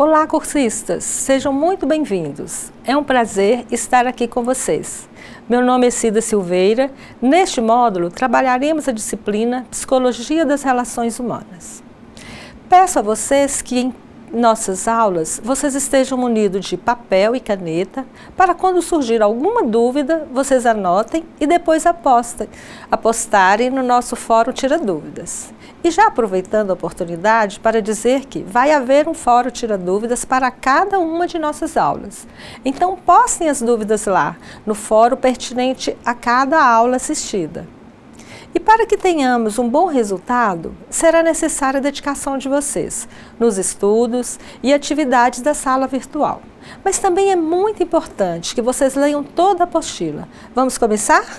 Olá, cursistas! Sejam muito bem-vindos. É um prazer estar aqui com vocês. Meu nome é Cida Silveira. Neste módulo, trabalharemos a disciplina Psicologia das Relações Humanas. Peço a vocês que em nossas aulas vocês estejam munidos de papel e caneta para quando surgir alguma dúvida, vocês anotem e depois apostarem no nosso fórum Tira Dúvidas. E já aproveitando a oportunidade para dizer que vai haver um fórum Tira Dúvidas para cada uma de nossas aulas. Então postem as dúvidas lá, no fórum pertinente a cada aula assistida. E para que tenhamos um bom resultado, será necessária a dedicação de vocês nos estudos e atividades da sala virtual. Mas também é muito importante que vocês leiam toda a apostila. Vamos começar?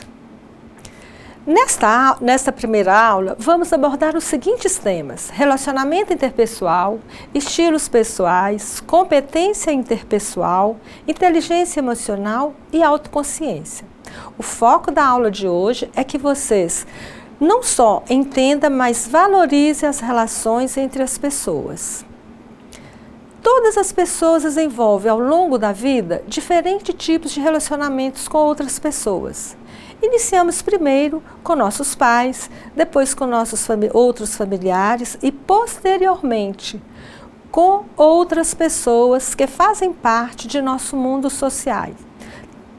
Nesta primeira aula, vamos abordar os seguintes temas: relacionamento interpessoal, estilos pessoais, competência interpessoal, inteligência emocional e autoconsciência. O foco da aula de hoje é que vocês não só entendam, mas valorizem as relações entre as pessoas. Todas as pessoas desenvolvem ao longo da vida diferentes tipos de relacionamentos com outras pessoas. Iniciamos primeiro com nossos pais, depois com nossos outros familiares e posteriormente com outras pessoas que fazem parte de nosso mundo social,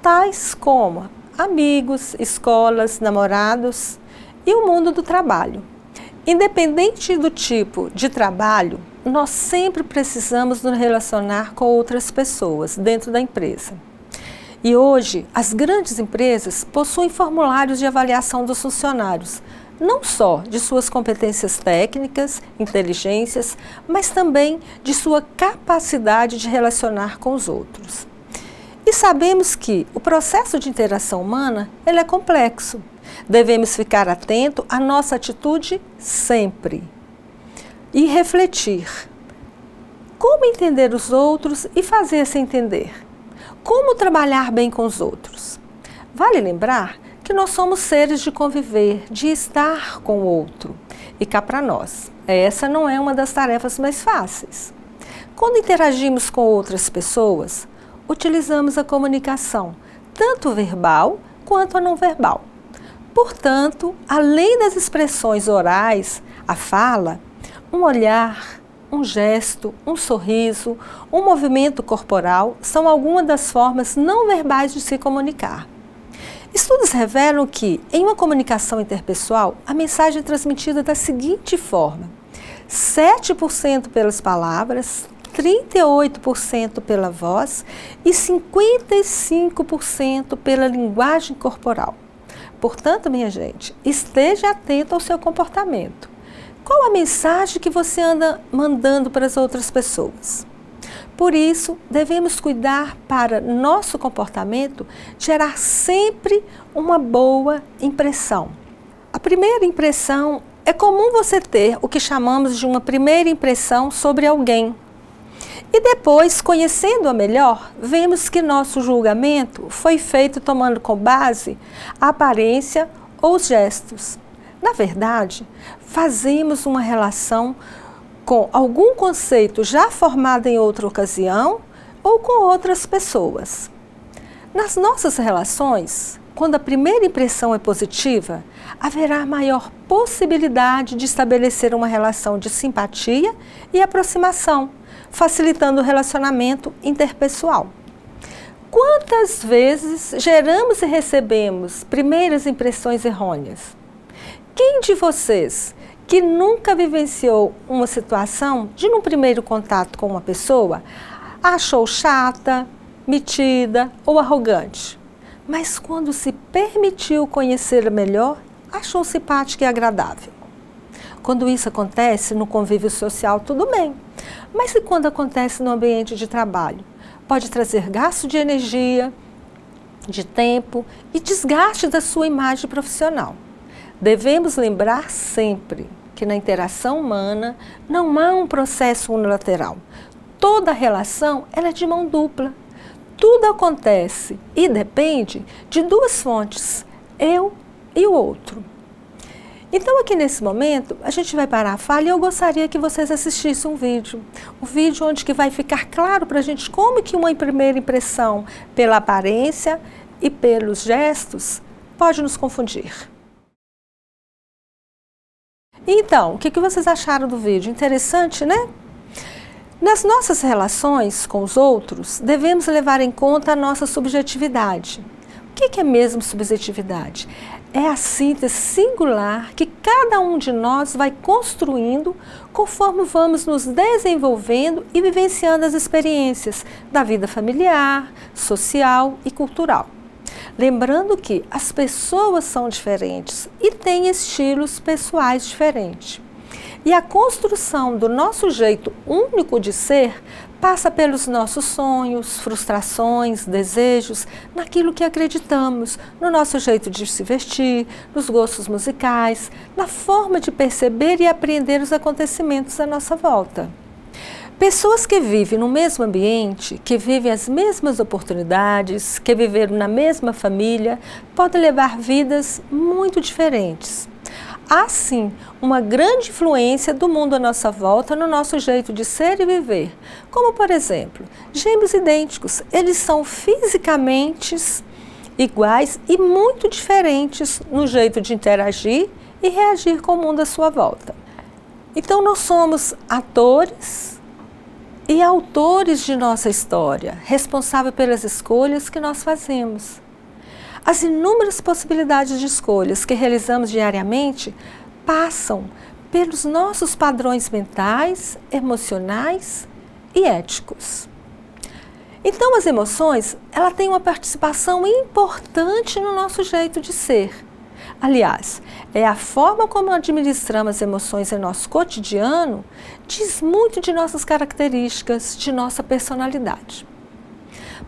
tais como amigos, escolas, namorados e o mundo do trabalho. Independente do tipo de trabalho, nós sempre precisamos nos relacionar com outras pessoas dentro da empresa. E hoje, as grandes empresas possuem formulários de avaliação dos funcionários, não só de suas competências técnicas, inteligências, mas também de sua capacidade de relacionar com os outros. E sabemos que o processo de interação humana ele é complexo. Devemos ficar atento à nossa atitude sempre e refletir. Como entender os outros e fazer-se entender? Como trabalhar bem com os outros? Vale lembrar que nós somos seres de conviver, de estar com o outro. E cá para nós, essa não é uma das tarefas mais fáceis. Quando interagimos com outras pessoas, utilizamos a comunicação, tanto verbal quanto a não verbal. Portanto, além das expressões orais, a fala, um olhar, um gesto, um sorriso, um movimento corporal são algumas das formas não verbais de se comunicar. Estudos revelam que, em uma comunicação interpessoal, a mensagem é transmitida da seguinte forma: 7% pelas palavras, 38% pela voz e 55% pela linguagem corporal. Portanto, minha gente, esteja atento ao seu comportamento. Qual a mensagem que você anda mandando para as outras pessoas? Por isso, devemos cuidar para nosso comportamento gerar sempre uma boa impressão. A primeira impressão é comum você ter o que chamamos de uma primeira impressão sobre alguém. E depois, conhecendo-a melhor, vemos que nosso julgamento foi feito tomando como base a aparência ou os gestos. Na verdade, fazemos uma relação com algum conceito já formado em outra ocasião ou com outras pessoas. Nas nossas relações, quando a primeira impressão é positiva, haverá maior possibilidade de estabelecer uma relação de simpatia e aproximação, facilitando o relacionamento interpessoal. Quantas vezes geramos e recebemos primeiras impressões errôneas? Quem de vocês que nunca vivenciou uma situação de num primeiro contato com uma pessoa achou chata, metida ou arrogante, mas quando se permitiu conhecê-la melhor, achou simpática e agradável? Quando isso acontece no convívio social, tudo bem. Mas e quando acontece no ambiente de trabalho? Pode trazer gasto de energia, de tempo e desgaste da sua imagem profissional. Devemos lembrar sempre que na interação humana não há um processo unilateral. Toda relação ela é de mão dupla. Tudo acontece e depende de duas fontes, eu e o outro. Então aqui nesse momento, a gente vai parar a fala e eu gostaria que vocês assistissem um vídeo onde que vai ficar claro para a gente como que uma primeira impressão pela aparência e pelos gestos pode nos confundir. Então, o que vocês acharam do vídeo? Interessante, né? Nas nossas relações com os outros, devemos levar em conta a nossa subjetividade. O que é mesmo subjetividade? É a síntese singular que cada um de nós vai construindo conforme vamos nos desenvolvendo e vivenciando as experiências da vida familiar, social e cultural. Lembrando que as pessoas são diferentes e têm estilos pessoais diferentes. E a construção do nosso jeito único de ser passa pelos nossos sonhos, frustrações, desejos, naquilo que acreditamos, no nosso jeito de se vestir, nos gostos musicais, na forma de perceber e apreender os acontecimentos à nossa volta. Pessoas que vivem no mesmo ambiente, que vivem as mesmas oportunidades, que viveram na mesma família, podem levar vidas muito diferentes. Há sim uma grande influência do mundo à nossa volta no nosso jeito de ser e viver. Como, por exemplo, gêmeos idênticos, eles são fisicamente iguais e muito diferentes no jeito de interagir e reagir com o mundo à sua volta. Então, nós somos atores e autores de nossa história, responsáveis pelas escolhas que nós fazemos. As inúmeras possibilidades de escolhas que realizamos diariamente passam pelos nossos padrões mentais, emocionais e éticos. Então, as emoções, ela tem uma participação importante no nosso jeito de ser. Aliás, é a forma como administramos as emoções em nosso cotidiano diz muito de nossas características, de nossa personalidade.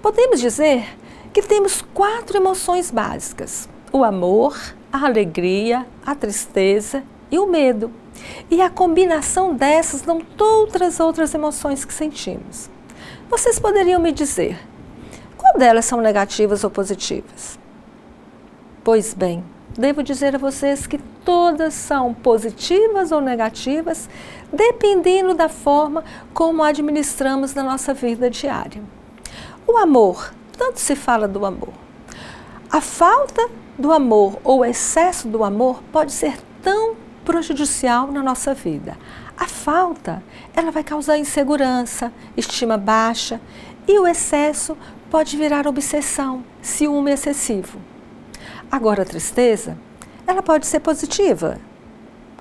Podemos dizer que temos 4 emoções básicas: o amor, a alegria, a tristeza e o medo. E a combinação dessas dão todas as outras emoções que sentimos. Vocês poderiam me dizer, qual delas são negativas ou positivas? Pois bem, devo dizer a vocês que todas são positivas ou negativas, dependendo da forma como administramos na nossa vida diária. O amor, tanto se fala do amor. A falta do amor ou o excesso do amor pode ser tão prejudicial na nossa vida. A falta, ela vai causar insegurança, estima baixa, e o excesso pode virar obsessão, ciúme excessivo. Agora, a tristeza, ela pode ser positiva.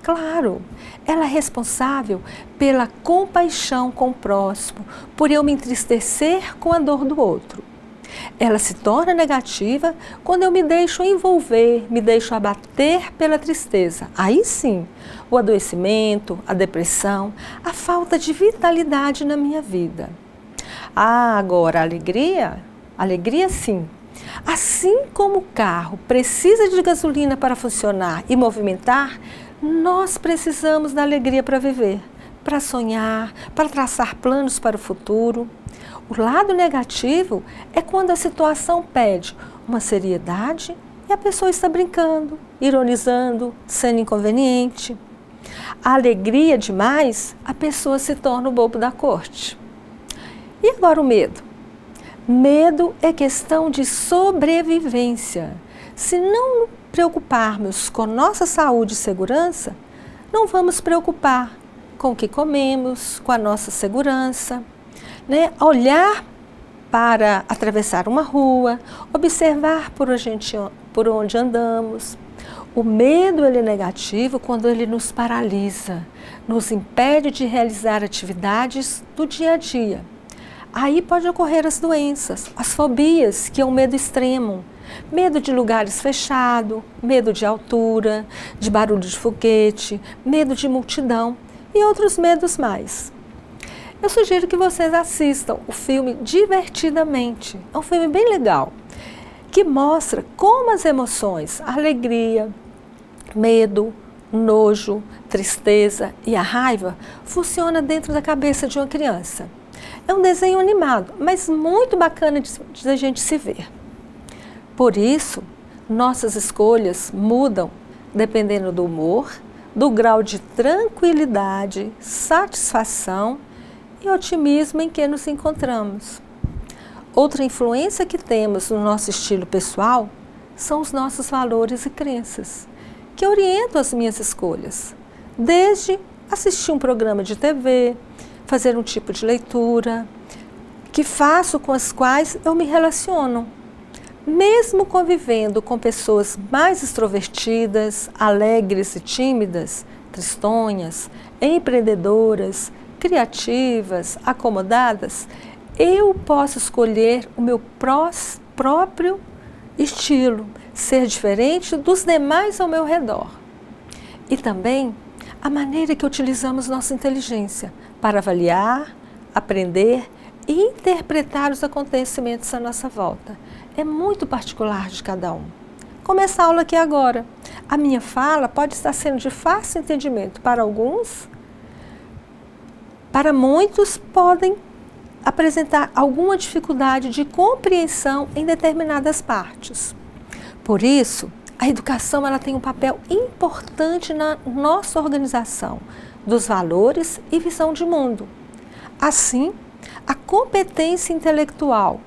Claro, ela é responsável pela compaixão com o próximo, por eu me entristecer com a dor do outro. Ela se torna negativa quando eu me deixo envolver, me deixo abater pela tristeza. Aí sim, o adoecimento, a depressão, a falta de vitalidade na minha vida. Agora, a alegria sim. Assim como o carro precisa de gasolina para funcionar e movimentar, nós precisamos da alegria para viver, para sonhar, para traçar planos para o futuro. O lado negativo é quando a situação pede uma seriedade e a pessoa está brincando, ironizando, sendo inconveniente. A alegria demais, a pessoa se torna o bobo da corte. E agora o medo? Medo é questão de sobrevivência. Se não preocuparmos com nossa saúde e segurança, não vamos preocupar com o que comemos, com a nossa segurança, né? Olhar para atravessar uma rua, observar por onde andamos. O medo ele é negativo quando ele nos paralisa, nos impede de realizar atividades do dia a dia. Aí pode ocorrer as doenças, as fobias, que é um medo extremo. Medo de lugares fechados, medo de altura, de barulho de foguete, medo de multidão e outros medos mais. Eu sugiro que vocês assistam o filme Divertidamente. É um filme bem legal, que mostra como as emoções, a alegria, medo, nojo, tristeza e a raiva funcionam dentro da cabeça de uma criança. É um desenho animado, mas muito bacana de a gente se ver. Por isso, nossas escolhas mudam dependendo do humor, do grau de tranquilidade, satisfação e otimismo em que nos encontramos. Outra influência que temos no nosso estilo pessoal são os nossos valores e crenças, que orientam as minhas escolhas, desde assistir um programa de TV, fazer um tipo de leitura, que faço com as quais eu me relaciono. Mesmo convivendo com pessoas mais extrovertidas, alegres e tímidas, tristonhas, empreendedoras, criativas, acomodadas, eu posso escolher o meu próprio estilo, ser diferente dos demais ao meu redor. E também a maneira que utilizamos nossa inteligência para avaliar, aprender e interpretar os acontecimentos à nossa volta. É muito particular de cada um. Começa a aula aqui agora. A minha fala pode estar sendo de fácil entendimento para alguns, para muitos podem apresentar alguma dificuldade de compreensão em determinadas partes. Por isso, a educação ela tem um papel importante na nossa organização dos valores e visão de mundo. Assim, a competência intelectual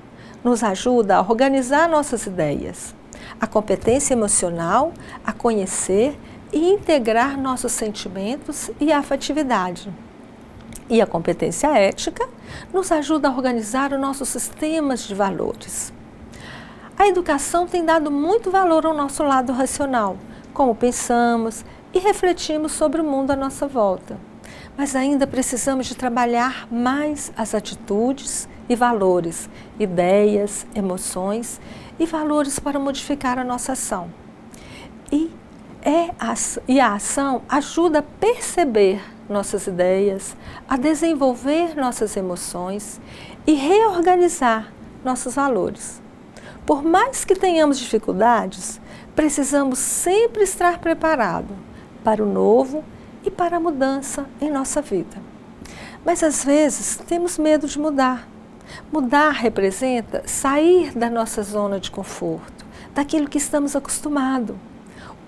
nos ajuda a organizar nossas ideias. A competência emocional a conhecer e integrar nossos sentimentos e afetividade. E a competência ética nos ajuda a organizar os nossos sistemas de valores. A educação tem dado muito valor ao nosso lado racional, como pensamos e refletimos sobre o mundo à nossa volta. Mas ainda precisamos de trabalhar mais as atitudes e valores, ideias, emoções e valores para modificar a nossa ação. E a ação ajuda a perceber nossas ideias, a desenvolver nossas emoções e reorganizar nossos valores. Por mais que tenhamos dificuldades, precisamos sempre estar preparados para o novo e para a mudança em nossa vida. Mas às vezes temos medo de mudar. Mudar representa sair da nossa zona de conforto, daquilo que estamos acostumados.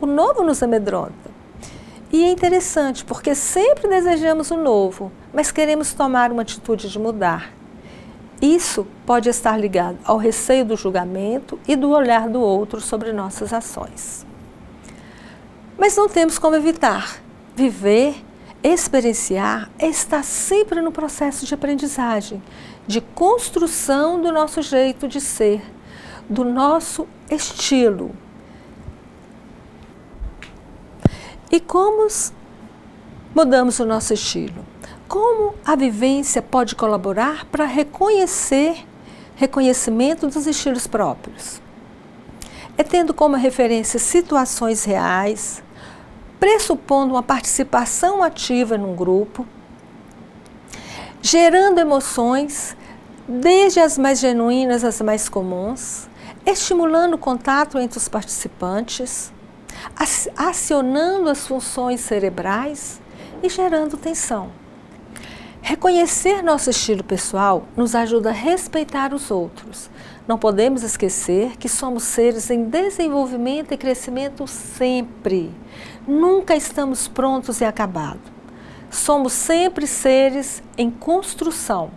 O novo nos amedronta. E é interessante porque sempre desejamos o novo, mas queremos tomar uma atitude de mudar. Isso pode estar ligado ao receio do julgamento e do olhar do outro sobre nossas ações. Mas não temos como evitar. Viver, experienciar, é estar sempre no processo de aprendizagem, de construção do nosso jeito de ser, do nosso estilo. E como mudamos o nosso estilo? Como a vivência pode colaborar para reconhecimento dos estilos próprios? É tendo como referência situações reais, pressupondo uma participação ativa num grupo, gerando emoções, desde as mais genuínas às mais comuns, estimulando o contato entre os participantes, acionando as funções cerebrais e gerando tensão. Reconhecer nosso estilo pessoal nos ajuda a respeitar os outros. Não podemos esquecer que somos seres em desenvolvimento e crescimento sempre. Nunca estamos prontos e acabados. Somos sempre seres em construção.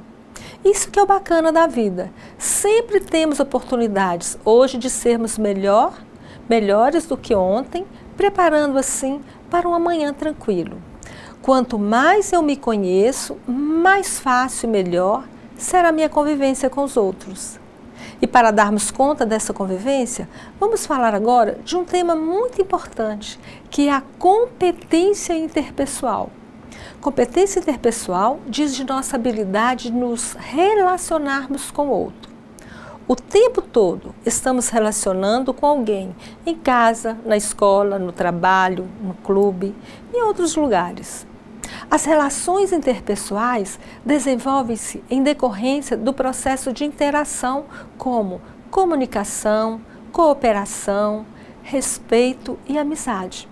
Isso que é o bacana da vida. Sempre temos oportunidades hoje de sermos melhores do que ontem, preparando assim para um amanhã tranquilo. Quanto mais eu me conheço, mais fácil e melhor será a minha convivência com os outros. E para darmos conta dessa convivência, vamos falar agora de um tema muito importante, que é a competência interpessoal. Competência interpessoal diz de nossa habilidade de nos relacionarmos com o outro. O tempo todo estamos relacionando com alguém, em casa, na escola, no trabalho, no clube e em outros lugares. As relações interpessoais desenvolvem-se em decorrência do processo de interação como comunicação, cooperação, respeito e amizade.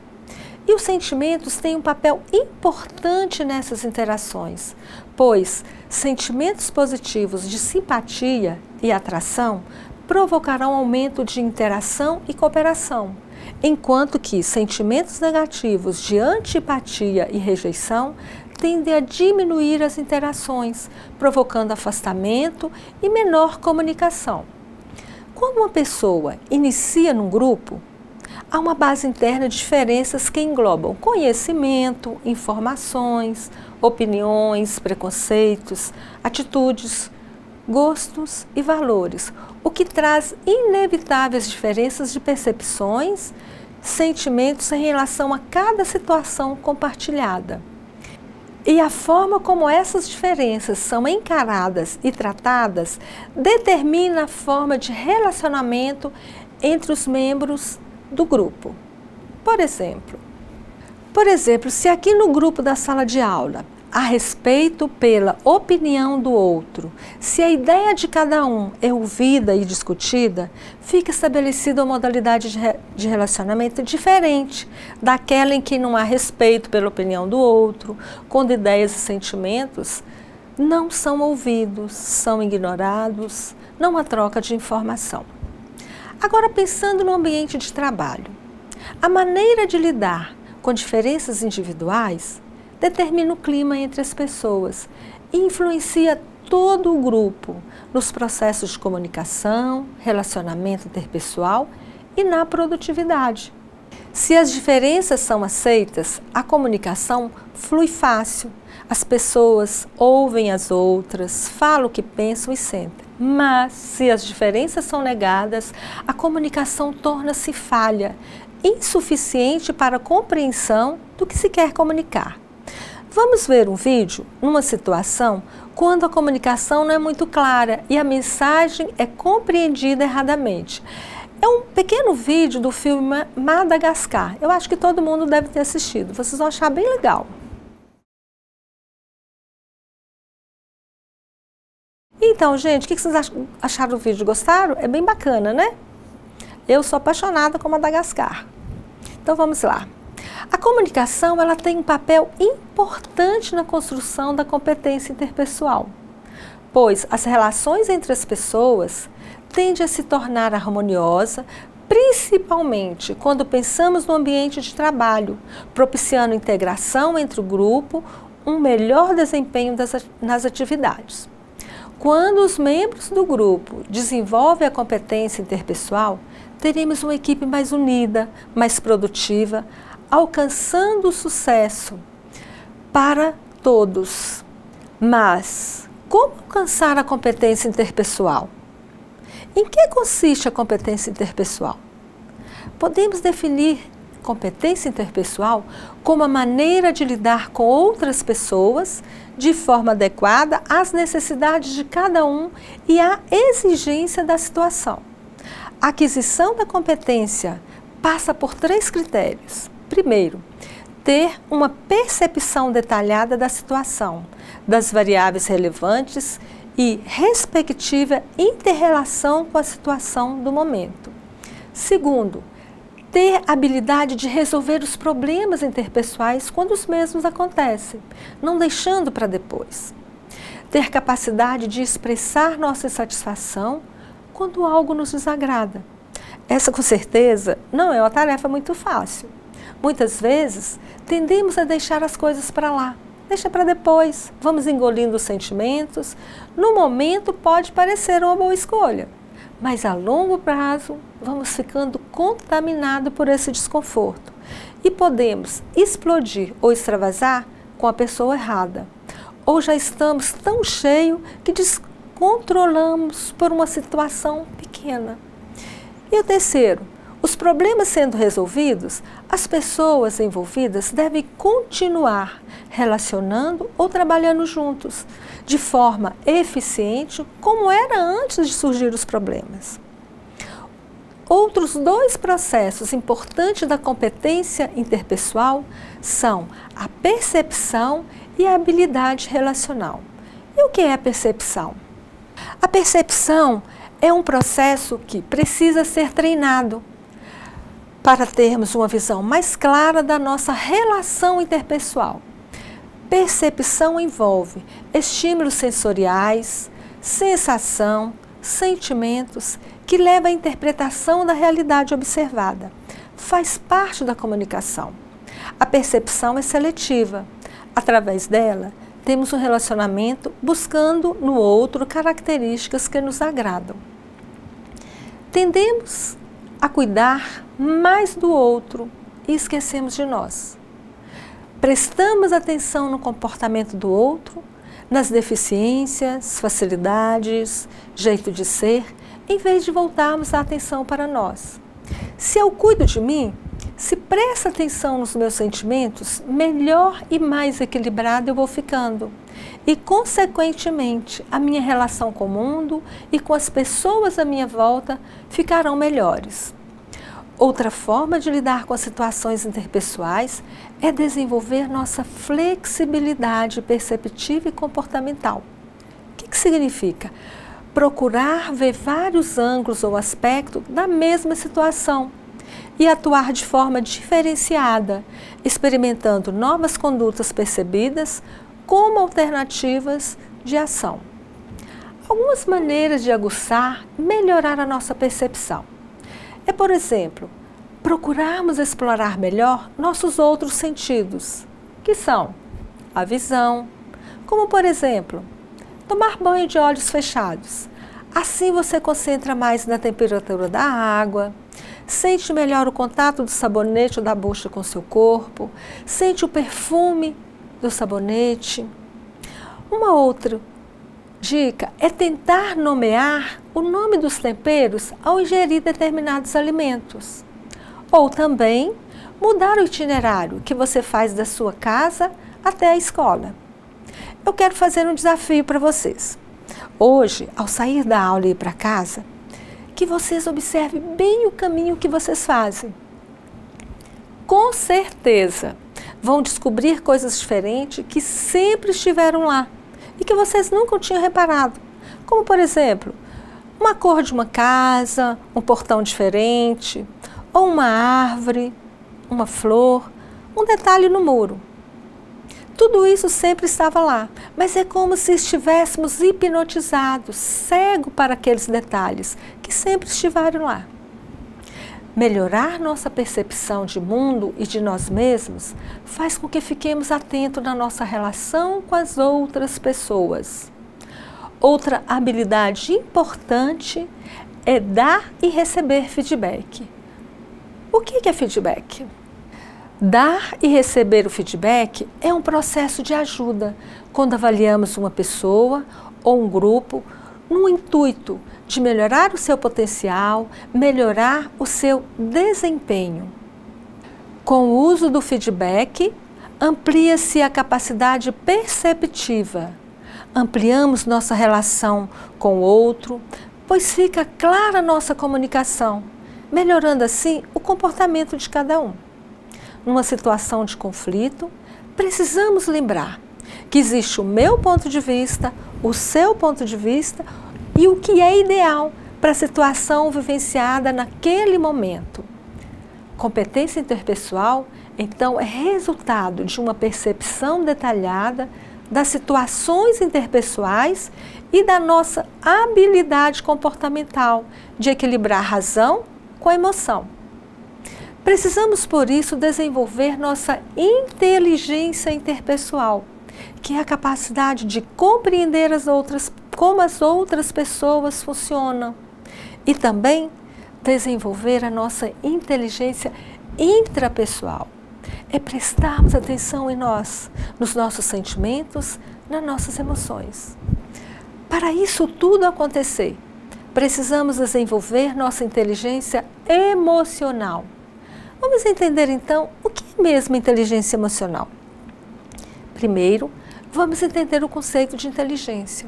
E os sentimentos têm um papel importante nessas interações, pois sentimentos positivos de simpatia e atração provocarão aumento de interação e cooperação, enquanto que sentimentos negativos de antipatia e rejeição tendem a diminuir as interações, provocando afastamento e menor comunicação. Quando uma pessoa inicia num grupo, há uma base interna de diferenças que englobam conhecimento, informações, opiniões, preconceitos, atitudes, gostos e valores, o que traz inevitáveis diferenças de percepções, sentimentos em relação a cada situação compartilhada. E a forma como essas diferenças são encaradas e tratadas determina a forma de relacionamento entre os membros do grupo. Por exemplo, se aqui no grupo da sala de aula há respeito pela opinião do outro, se a ideia de cada um é ouvida e discutida, fica estabelecida uma modalidade de relacionamento diferente daquela em que não há respeito pela opinião do outro, quando ideias e sentimentos não são ouvidos, são ignorados, não há troca de informação. Agora, pensando no ambiente de trabalho, a maneira de lidar com diferenças individuais determina o clima entre as pessoas e influencia todo o grupo nos processos de comunicação, relacionamento interpessoal e na produtividade. Se as diferenças são aceitas, a comunicação flui fácil. As pessoas ouvem as outras, falam o que pensam e sentem. Mas, se as diferenças são negadas, a comunicação torna-se falha, insuficiente para a compreensão do que se quer comunicar. Vamos ver um vídeo numa situação quando a comunicação não é muito clara e a mensagem é compreendida erradamente. É um pequeno vídeo do filme Madagascar. Eu acho que todo mundo deve ter assistido. Vocês vão achar bem legal. Então, gente, o que vocês acharam do vídeo? Gostaram? É bem bacana, né? Eu sou apaixonada com Madagascar. Então, vamos lá. A comunicação, ela tem um papel importante na construção da competência interpessoal, pois as relações entre as pessoas tendem a se tornar harmoniosa, principalmente quando pensamos no ambiente de trabalho, propiciando integração entre o grupo, um melhor desempenho nas atividades. Quando os membros do grupo desenvolvem a competência interpessoal, teremos uma equipe mais unida, mais produtiva, alcançando o sucesso para todos. Mas como alcançar a competência interpessoal? Em que consiste a competência interpessoal? Podemos definir competência interpessoal como a maneira de lidar com outras pessoas de forma adequada às necessidades de cada um e à exigência da situação. A aquisição da competência passa por 3 critérios. Primeiro, ter uma percepção detalhada da situação, das variáveis relevantes e respectiva inter-relação com a situação do momento. Segundo, ter habilidade de resolver os problemas interpessoais quando os mesmos acontecem, não deixando para depois. Ter capacidade de expressar nossa insatisfação quando algo nos desagrada. Essa, com certeza, não é uma tarefa muito fácil. Muitas vezes, tendemos a deixar as coisas para lá. Deixa para depois, vamos engolindo os sentimentos. No momento, pode parecer uma boa escolha, mas a longo prazo, vamos ficando contaminados por esse desconforto e podemos explodir ou extravasar com a pessoa errada. Ou já estamos tão cheios que descontrolamos por uma situação pequena. E o terceiro, os problemas sendo resolvidos, as pessoas envolvidas devem continuar relacionando ou trabalhando juntos, de forma eficiente, como era antes de surgir os problemas. Outros 2 processos importantes da competência interpessoal são a percepção e a habilidade relacional. E o que é a percepção? A percepção é um processo que precisa ser treinado para termos uma visão mais clara da nossa relação interpessoal. Percepção envolve estímulos sensoriais, sensação, sentimentos que leva à interpretação da realidade observada. Faz parte da comunicação. A percepção é seletiva. Através dela, temos um relacionamento buscando no outro características que nos agradam. Tendemos a cuidar mais do outro e esquecemos de nós. Prestamos atenção no comportamento do outro, nas deficiências, facilidades, jeito de ser, em vez de voltarmos a atenção para nós. Se eu cuido de mim, se presto atenção nos meus sentimentos, melhor e mais equilibrada eu vou ficando. E, consequentemente, a minha relação com o mundo e com as pessoas à minha volta ficarão melhores. Outra forma de lidar com as situações interpessoais é desenvolver nossa flexibilidade perceptiva e comportamental. O que significa? Procurar ver vários ângulos ou aspectos da mesma situação e atuar de forma diferenciada, experimentando novas condutas percebidas como alternativas de ação. Algumas maneiras de aguçar, melhorar a nossa percepção. É, por exemplo, procurarmos explorar melhor nossos outros sentidos, que são a visão, como por exemplo, tomar banho de olhos fechados. Assim você concentra mais na temperatura da água, sente melhor o contato do sabonete ou da bucha com seu corpo, sente o perfume do sabonete. Uma outra dica é tentar nomear o nome dos temperos ao ingerir determinados alimentos. Ou também mudar o itinerário que você faz da sua casa até a escola. Eu quero fazer um desafio para vocês. Hoje, ao sair da aula e ir para casa, que vocês observem bem o caminho que vocês fazem. Com certeza, vão descobrir coisas diferentes que sempre estiveram lá e que vocês nunca tinham reparado. Como, por exemplo, uma cor de uma casa, um portão diferente, ou uma árvore, uma flor, um detalhe no muro. Tudo isso sempre estava lá, mas é como se estivéssemos hipnotizados, cegos para aqueles detalhes que sempre estiveram lá. Melhorar nossa percepção de mundo e de nós mesmos faz com que fiquemos atentos na nossa relação com as outras pessoas. Outra habilidade importante é dar e receber feedback. O que é feedback? Dar e receber o feedback é um processo de ajuda quando avaliamos uma pessoa ou um grupo no intuito de melhorar o seu potencial, melhorar o seu desempenho. Com o uso do feedback, amplia-se a capacidade perceptiva, ampliamos nossa relação com o outro, pois fica clara a nossa comunicação, melhorando assim o comportamento de cada um. Numa situação de conflito, precisamos lembrar que existe o meu ponto de vista, o seu ponto de vista e o que é ideal para a situação vivenciada naquele momento. Competência interpessoal, então, é resultado de uma percepção detalhada das situações interpessoais e da nossa habilidade comportamental de equilibrar razão com a emoção. Precisamos, por isso, desenvolver nossa inteligência interpessoal, que é a capacidade de compreender como as outras pessoas funcionam, e também desenvolver a nossa inteligência intrapessoal. É prestarmos atenção em nós, nos nossos sentimentos, nas nossas emoções. Para isso tudo acontecer, precisamos desenvolver nossa inteligência emocional. Vamos entender então o que é mesmo inteligência emocional. Primeiro, vamos entender o conceito de inteligência.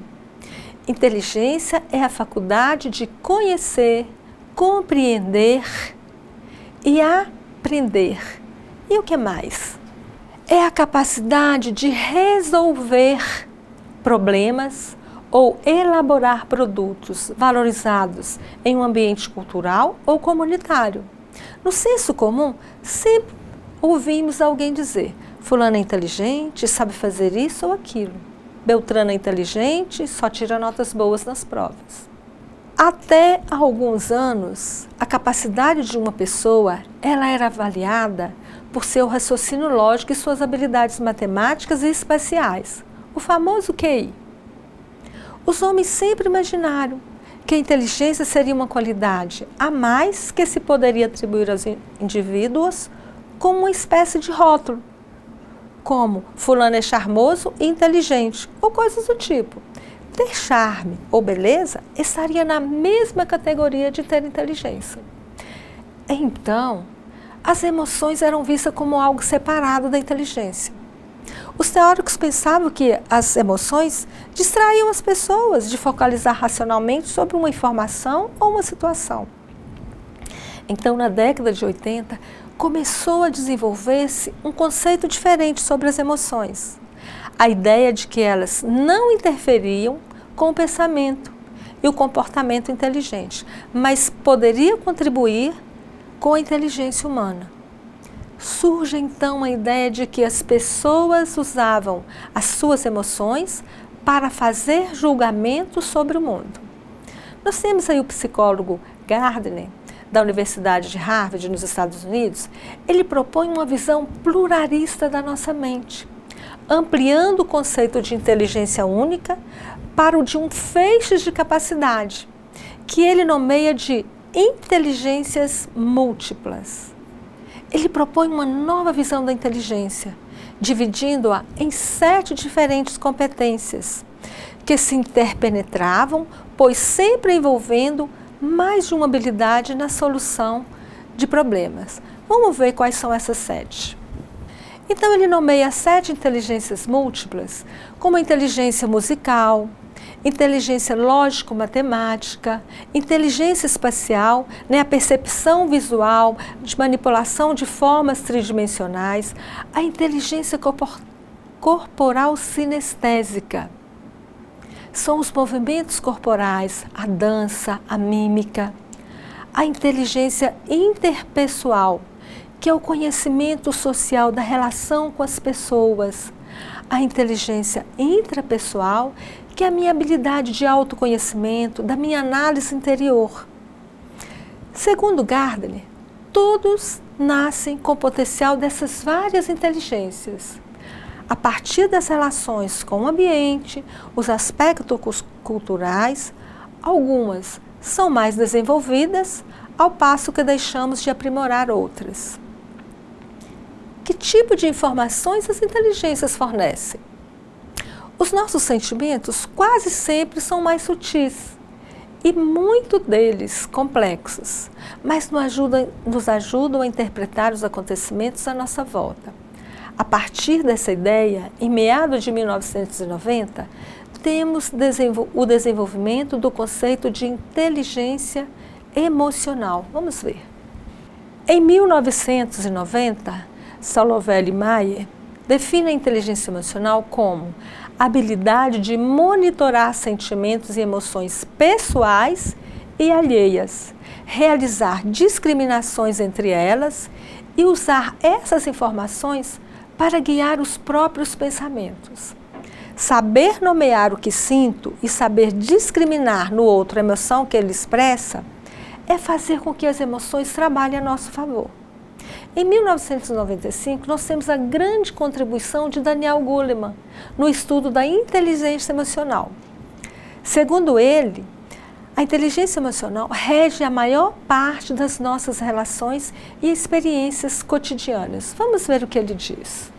Inteligência é a faculdade de conhecer, compreender e aprender. E o que mais? É a capacidade de resolver problemas ou elaborar produtos valorizados em um ambiente cultural ou comunitário. No senso comum, sempre ouvimos alguém dizer: fulano é inteligente, sabe fazer isso ou aquilo. Beltrano é inteligente, só tira notas boas nas provas. Até há alguns anos, a capacidade de uma pessoa, ela era avaliada por seu raciocínio lógico e suas habilidades matemáticas e espaciais, o famoso QI. Os homens sempre imaginaram que a inteligência seria uma qualidade a mais que se poderia atribuir aos indivíduos como uma espécie de rótulo, como fulano é charmoso e inteligente, ou coisas do tipo. Ter charme ou beleza estaria na mesma categoria de ter inteligência. Então, as emoções eram vistas como algo separado da inteligência. Os teóricos pensavam que as emoções distraíam as pessoas de focalizar racionalmente sobre uma informação ou uma situação. Então, na década de 80, começou a desenvolver-se um conceito diferente sobre as emoções. A ideia de que elas não interferiam com o pensamento e o comportamento inteligente, mas poderiam contribuir com a inteligência humana. Surge então a ideia de que as pessoas usavam as suas emoções para fazer julgamentos sobre o mundo. Nós temos aí o psicólogo Gardner, da Universidade de Harvard, nos Estados Unidos. Ele propõe uma visão pluralista da nossa mente, ampliando o conceito de inteligência única para o de um feixe de capacidade, que ele nomeia de inteligências múltiplas. Ele propõe uma nova visão da inteligência, dividindo-a em 7 diferentes competências, que se interpenetravam, pois sempre envolvendo mais de uma habilidade na solução de problemas. Vamos ver quais são essas 7. Então, ele nomeia 7 inteligências múltiplas, como a inteligência musical, inteligência lógico-matemática, inteligência espacial, a percepção visual, de manipulação de formas tridimensionais, a inteligência corporal sinestésica. São os movimentos corporais, a dança, a mímica, a inteligência interpessoal, que é o conhecimento social da relação com as pessoas, a inteligência intrapessoal, que é a minha habilidade de autoconhecimento, da minha análise interior. Segundo Gardner, todos nascem com o potencial dessas várias inteligências. A partir das relações com o ambiente, os aspectos culturais, algumas são mais desenvolvidas, ao passo que deixamos de aprimorar outras. Que tipo de informações as inteligências fornecem? Os nossos sentimentos quase sempre são mais sutis e muito deles complexos, mas nos ajudam a interpretar os acontecimentos à nossa volta. A partir dessa ideia, em meados de 1990, temos o desenvolvimento do conceito de inteligência emocional. Vamos ver. Em 1990, Salovey e Mayer define a inteligência emocional como a habilidade de monitorar sentimentos e emoções pessoais e alheias, realizar discriminações entre elas e usar essas informações para guiar os próprios pensamentos. Saber nomear o que sinto e saber discriminar no outro a emoção que ele expressa é fazer com que as emoções trabalhem a nosso favor. Em 1995, nós temos a grande contribuição de Daniel Goleman no estudo da inteligência emocional. Segundo ele, a inteligência emocional rege a maior parte das nossas relações e experiências cotidianas. Vamos ver o que ele diz.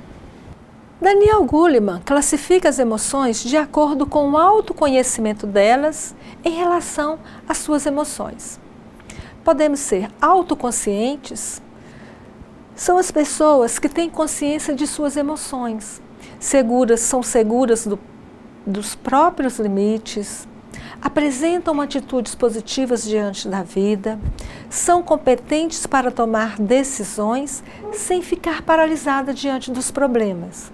Daniel Goleman classifica as emoções de acordo com o autoconhecimento delas em relação às suas emoções. Podemos ser autoconscientes, são as pessoas que têm consciência de suas emoções, são seguras dos próprios limites, apresentam atitudes positivas diante da vida, são competentes para tomar decisões sem ficar paralisada diante dos problemas.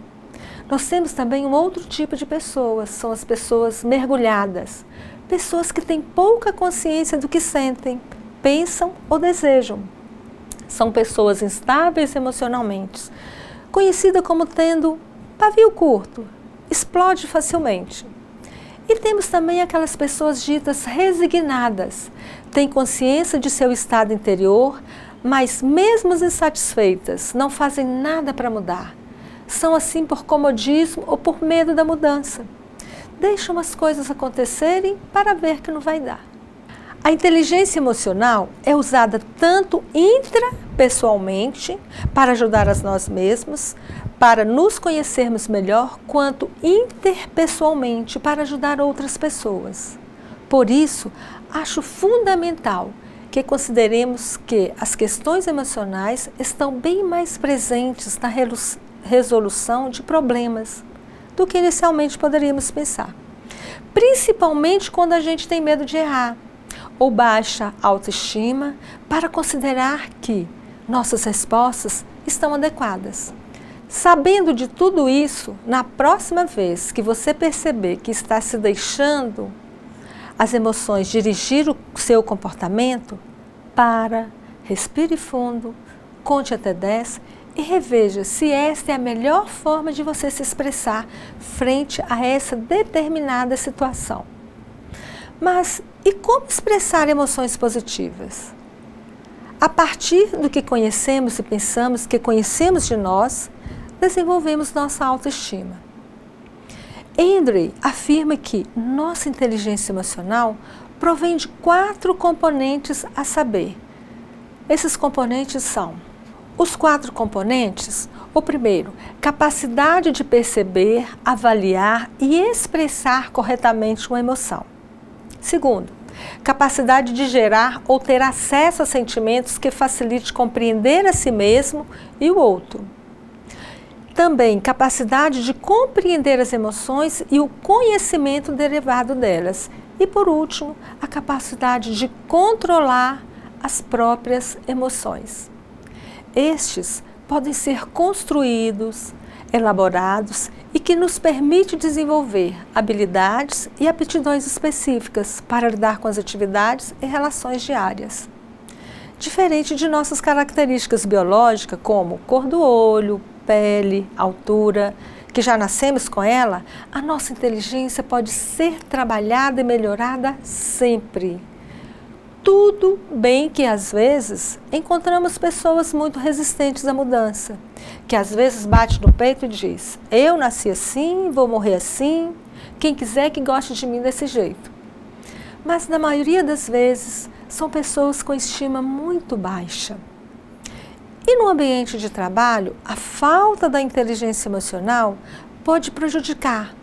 Nós temos também um outro tipo de pessoas, são as pessoas mergulhadas, pessoas que têm pouca consciência do que sentem, pensam ou desejam. São pessoas instáveis emocionalmente, conhecida como tendo pavio curto, explode facilmente. E temos também aquelas pessoas ditas resignadas, têm consciência de seu estado interior, mas mesmo insatisfeitas, não fazem nada para mudar. São assim por comodismo ou por medo da mudança. Deixam as coisas acontecerem para ver que não vai dar. A inteligência emocional é usada tanto intrapessoalmente, para ajudar a nós mesmos, para nos conhecermos melhor, quanto interpessoalmente, para ajudar outras pessoas. Por isso, acho fundamental que consideremos que as questões emocionais estão bem mais presentes na resolução de problemas do que inicialmente poderíamos pensar. Principalmente quando a gente tem medo de errar ou baixa autoestima, para considerar que nossas respostas estão adequadas. Sabendo de tudo isso, na próxima vez que você perceber que está se deixando as emoções dirigir o seu comportamento, respire fundo, conte até 10 e reveja se esta é a melhor forma de você se expressar frente a essa determinada situação. Mas e como expressar emoções positivas? A partir do que conhecemos e pensamos que conhecemos de nós, desenvolvemos nossa autoestima. Andrew afirma que nossa inteligência emocional provém de 4 componentes a saber. Esses componentes são os 4 componentes. O primeiro, capacidade de perceber, avaliar e expressar corretamente uma emoção. Segundo, capacidade de gerar ou ter acesso a sentimentos que facilite compreender a si mesmo e o outro. Também capacidade de compreender as emoções e o conhecimento derivado delas. E por último, a capacidade de controlar as próprias emoções. Estes podem ser construídos, elaborados e que nos permite desenvolver habilidades e aptidões específicas para lidar com as atividades e relações diárias. Diferente de nossas características biológicas, como cor do olho, pele, altura, que já nascemos com ela, a nossa inteligência pode ser trabalhada e melhorada sempre. Tudo bem que às vezes encontramos pessoas muito resistentes à mudança, que às vezes bate no peito e diz: eu nasci assim, vou morrer assim, quem quiser que goste de mim desse jeito. Mas na maioria das vezes são pessoas com estima muito baixa. E no ambiente de trabalho, a falta da inteligência emocional pode prejudicar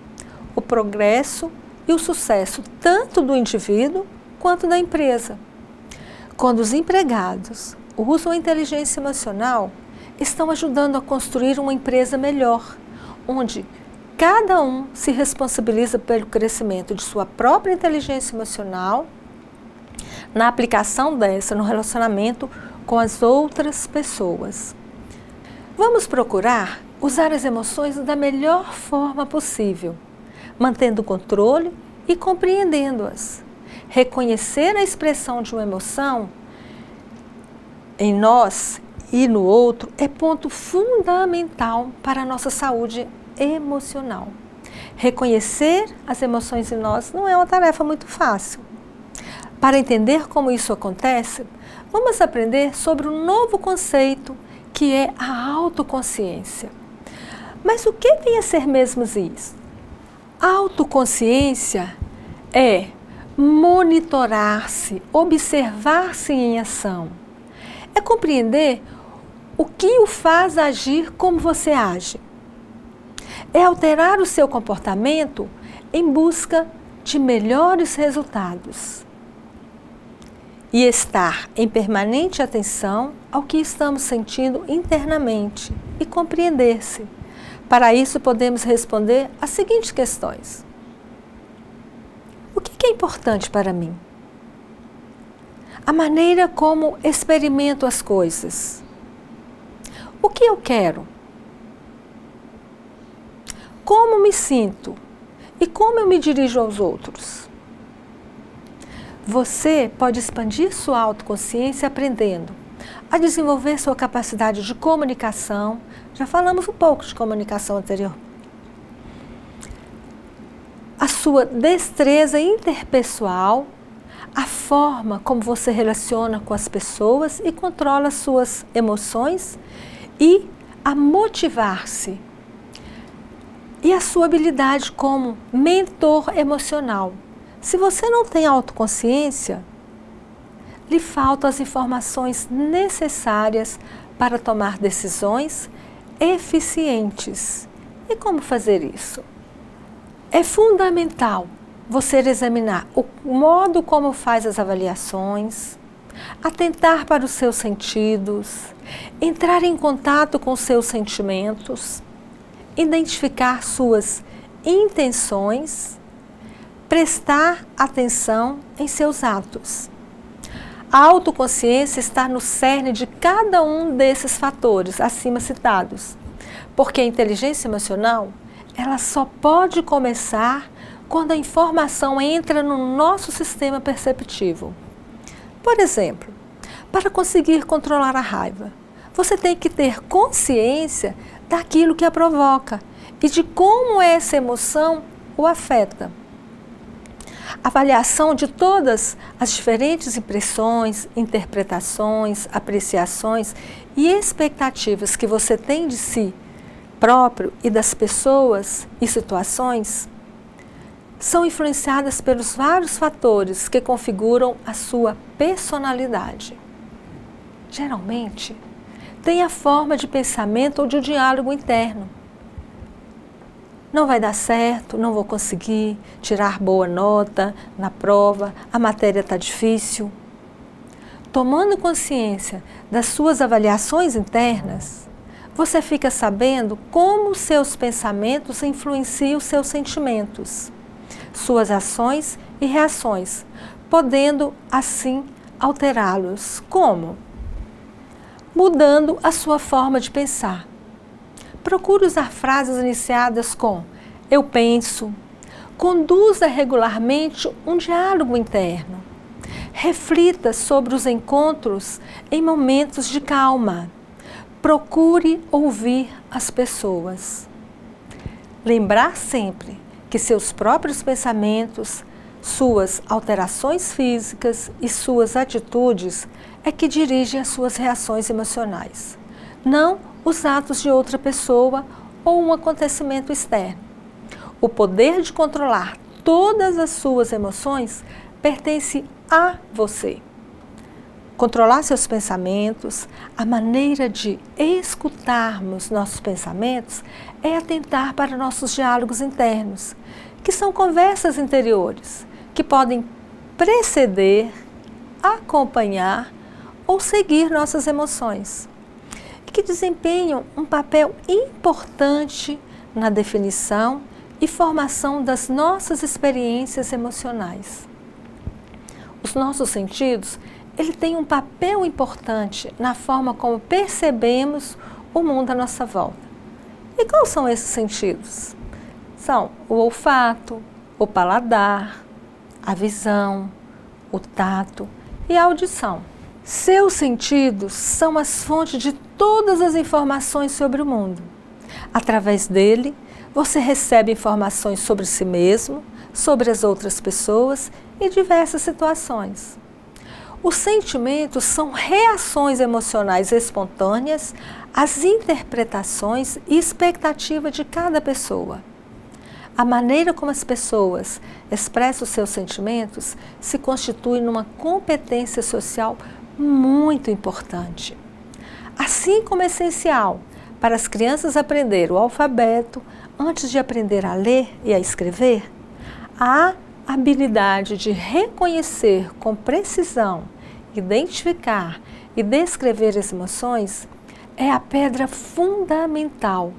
o progresso e o sucesso tanto do indivíduo quanto da empresa. Quando os empregados usam a inteligência emocional, estão ajudando a construir uma empresa melhor, onde cada um se responsabiliza pelo crescimento de sua própria inteligência emocional, na aplicação dessa no relacionamento com as outras pessoas. Vamos procurar usar as emoções da melhor forma possível, mantendo o controle e compreendendo-as. Reconhecer a expressão de uma emoção em nós e no outro é ponto fundamental para a nossa saúde emocional. Reconhecer as emoções em nós não é uma tarefa muito fácil. Para entender como isso acontece, vamos aprender sobre um novo conceito que é a autoconsciência. Mas o que vem a ser mesmo isso? Autoconsciência é monitorar-se, observar-se em ação. É compreender o que o faz agir como você age. É alterar o seu comportamento em busca de melhores resultados. E estar em permanente atenção ao que estamos sentindo internamente e compreender-se. Para isso, podemos responder as seguintes questões. O que é importante para mim? A maneira como experimento as coisas. O que eu quero? Como me sinto? E como eu me dirijo aos outros? Você pode expandir sua autoconsciência aprendendo a desenvolver sua capacidade de comunicação. Já falamos um pouco de comunicação anterior. a sua destreza interpessoal, a forma como você relaciona com as pessoas e controla as suas emoções e a motivar-se. E a sua habilidade como mentor emocional. Se você não tem autoconsciência, lhe faltam as informações necessárias para tomar decisões eficientes. E como fazer isso? É fundamental você examinar o modo como faz as avaliações, atentar para os seus sentidos, entrar em contato com os seus sentimentos, identificar suas intenções, prestar atenção em seus atos. A autoconsciência está no cerne de cada um desses fatores acima citados, porque a inteligência emocional, ela só pode começar quando a informação entra no nosso sistema perceptivo. Por exemplo, para conseguir controlar a raiva, você tem que ter consciência daquilo que a provoca e de como essa emoção o afeta. A avaliação de todas as diferentes impressões, interpretações, apreciações e expectativas que você tem de si próprio e das pessoas e situações são influenciadas pelos vários fatores que configuram a sua personalidade. Geralmente, tem a forma de pensamento ou de diálogo interno. Não vai dar certo, não vou conseguir tirar boa nota na prova, a matéria está difícil. Tomando consciência das suas avaliações internas, você fica sabendo como seus pensamentos influenciam os seus sentimentos, suas ações e reações, podendo assim alterá-los. Como? Mudando a sua forma de pensar. Procure usar frases iniciadas com "eu penso". Conduza regularmente um diálogo interno. Reflita sobre os encontros em momentos de calma. Procure ouvir as pessoas. Lembrar sempre que seus próprios pensamentos, suas alterações físicas e suas atitudes é que dirigem as suas reações emocionais, não os atos de outra pessoa ou um acontecimento externo. O poder de controlar todas as suas emoções pertence a você. Controlar seus pensamentos, a maneira de escutarmos nossos pensamentos é atentar para nossos diálogos internos, que são conversas interiores, que podem preceder, acompanhar ou seguir nossas emoções, e que desempenham um papel importante na definição e formação das nossas experiências emocionais. Os nossos sentidos, ele tem um papel importante na forma como percebemos o mundo à nossa volta. E quais são esses sentidos? São o olfato, o paladar, a visão, o tato e a audição. Seus sentidos são as fontes de todas as informações sobre o mundo. Através dele, você recebe informações sobre si mesmo, sobre as outras pessoas e diversas situações. Os sentimentos são reações emocionais espontâneas às interpretações e expectativas de cada pessoa. A maneira como as pessoas expressam os seus sentimentos se constitui numa competência social muito importante. Assim como é essencial para as crianças aprender o alfabeto antes de aprender a ler e a escrever, a habilidade de reconhecer com precisão, identificar e descrever as emoções é a pedra fundamental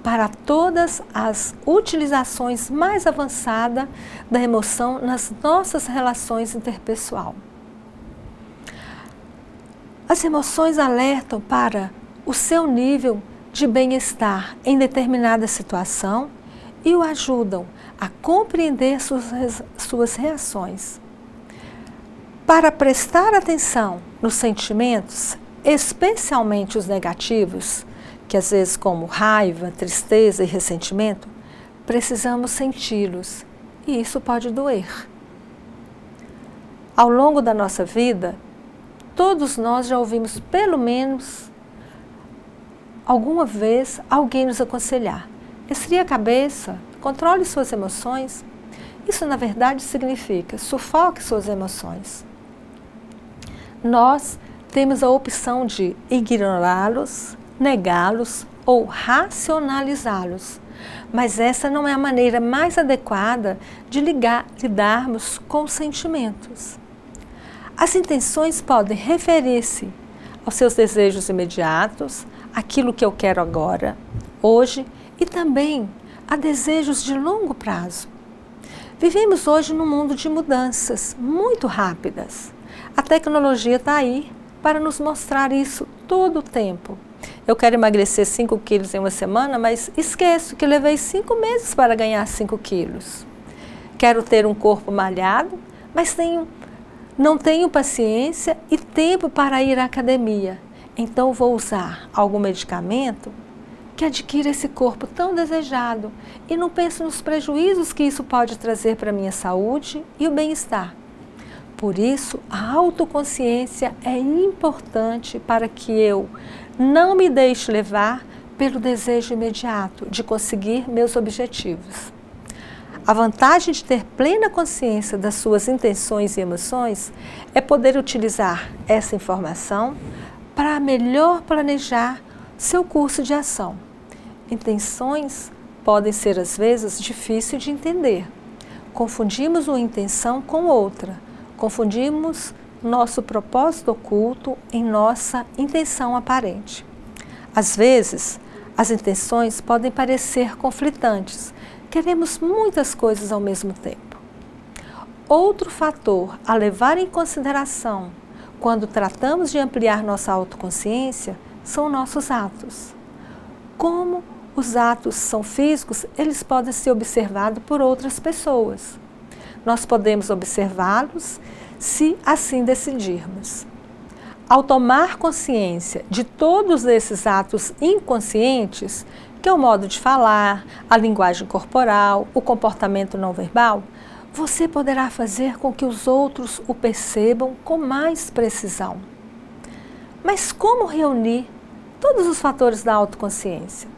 para todas as utilizações mais avançadas da emoção nas nossas relações interpessoais. As emoções alertam para o seu nível de bem-estar em determinada situação e o ajudam a compreender suas reações. Para prestar atenção nos sentimentos, especialmente os negativos, que às vezes como raiva, tristeza e ressentimento, precisamos senti-los e isso pode doer. Ao longo da nossa vida, todos nós já ouvimos pelo menos alguma vez alguém nos aconselhar: esfrie a cabeça, controle suas emoções. Isso, na verdade, significa sufoque suas emoções. Nós temos a opção de ignorá-los, negá-los ou racionalizá-los. Mas essa não é a maneira mais adequada de lidarmos com os sentimentos. As intenções podem referir-se aos seus desejos imediatos, aquilo que eu quero agora, hoje, e também a desejos de longo prazo. Vivemos hoje num mundo de mudanças muito rápidas. A tecnologia está aí para nos mostrar isso todo o tempo. Eu quero emagrecer 5 quilos em uma semana, mas esqueço que levei 5 meses para ganhar 5 quilos. Quero ter um corpo malhado, mas não tenho paciência e tempo para ir à academia. Então vou usar algum medicamento que adquira esse corpo tão desejado e não penso nos prejuízos que isso pode trazer para a minha saúde e o bem-estar. Por isso, a autoconsciência é importante para que eu não me deixe levar pelo desejo imediato de conseguir meus objetivos. A vantagem de ter plena consciência das suas intenções e emoções é poder utilizar essa informação para melhor planejar seu curso de ação. Intenções podem ser, às vezes, difíceis de entender. Confundimos uma intenção com outra. Confundimos nosso propósito oculto em nossa intenção aparente. Às vezes, as intenções podem parecer conflitantes. Queremos muitas coisas ao mesmo tempo. Outro fator a levar em consideração quando tratamos de ampliar nossa autoconsciência são nossos atos. Como os atos são físicos, eles podem ser observados por outras pessoas. Nós podemos observá-los se assim decidirmos. Ao tomar consciência de todos esses atos inconscientes, que é o modo de falar, a linguagem corporal, o comportamento não verbal, você poderá fazer com que os outros o percebam com mais precisão. Mas como reunir todos os fatores da autoconsciência?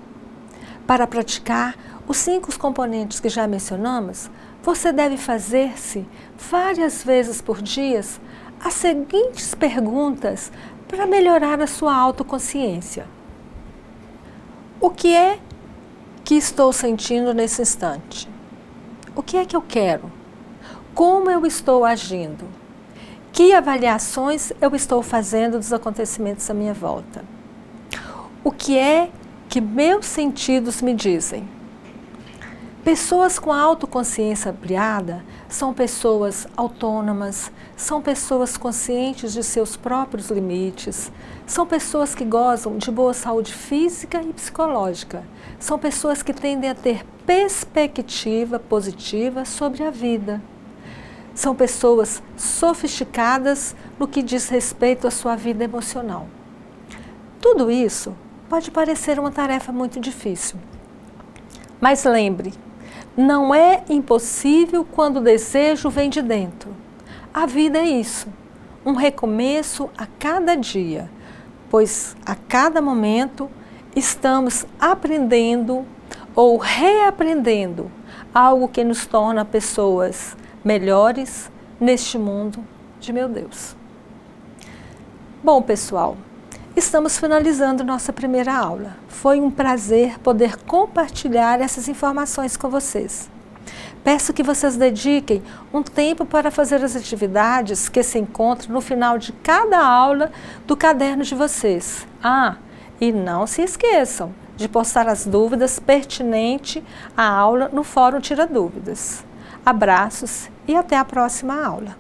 Para praticar os 5 componentes que já mencionamos, você deve fazer-se várias vezes por dia as seguintes perguntas para melhorar a sua autoconsciência. O que é que estou sentindo nesse instante? O que é que eu quero? Como eu estou agindo? Que avaliações eu estou fazendo dos acontecimentos à minha volta? O que é que meus sentidos me dizem? Pessoas com autoconsciência ampliada são pessoas autônomas, são pessoas conscientes de seus próprios limites, são pessoas que gozam de boa saúde física e psicológica, são pessoas que tendem a ter perspectiva positiva sobre a vida. São pessoas sofisticadas no que diz respeito à sua vida emocional. Tudo isso pode parecer uma tarefa muito difícil, mas lembre, não é impossível quando o desejo vem de dentro. A vida é isso, um recomeço a cada dia, pois a cada momento estamos aprendendo ou reaprendendo algo que nos torna pessoas melhores neste mundo de meu Deus. Bom, pessoal, estamos finalizando nossa primeira aula. Foi um prazer poder compartilhar essas informações com vocês. Peço que vocês dediquem um tempo para fazer as atividades que se encontram no final de cada aula do caderno de vocês. E não se esqueçam de postar as dúvidas pertinentes à aula no Fórum Tira Dúvidas. Abraços e até a próxima aula.